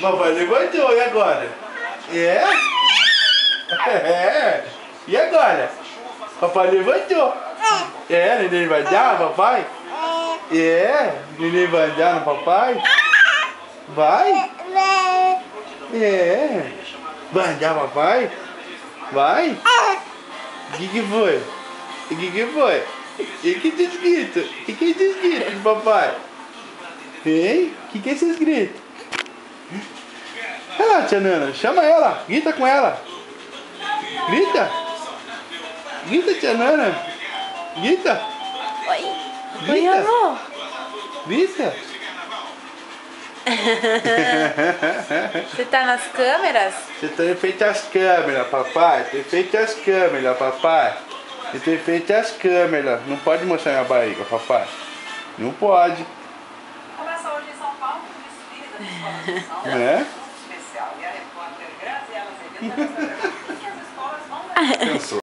Papai levantou, e agora? É? É. E agora? Papai levantou. É, neném vai dar, papai? É, neném vai dar no papai? Vai? É. Vai dar, papai? Vai? O que foi? O que foi? E que tá escrito? O que tá escrito, papai? Hein? O que é esse escrito? Olha lá, tia Nana, chama ela, grita com ela. Grita. Grita, tia Nana. Grita. Oi. Grita. Oi, amor. Grita. Você tá nas câmeras? Você tem feito as câmeras, papai. Tem feito as câmeras, papai. Você tem feito as câmeras. Não pode mostrar minha barriga, papai. Não pode. Começa hoje em São Paulo o desfile da escola de Né? especial. E a repórter Graziela Azevedo vai mostrar que as escolas vão... Cansou.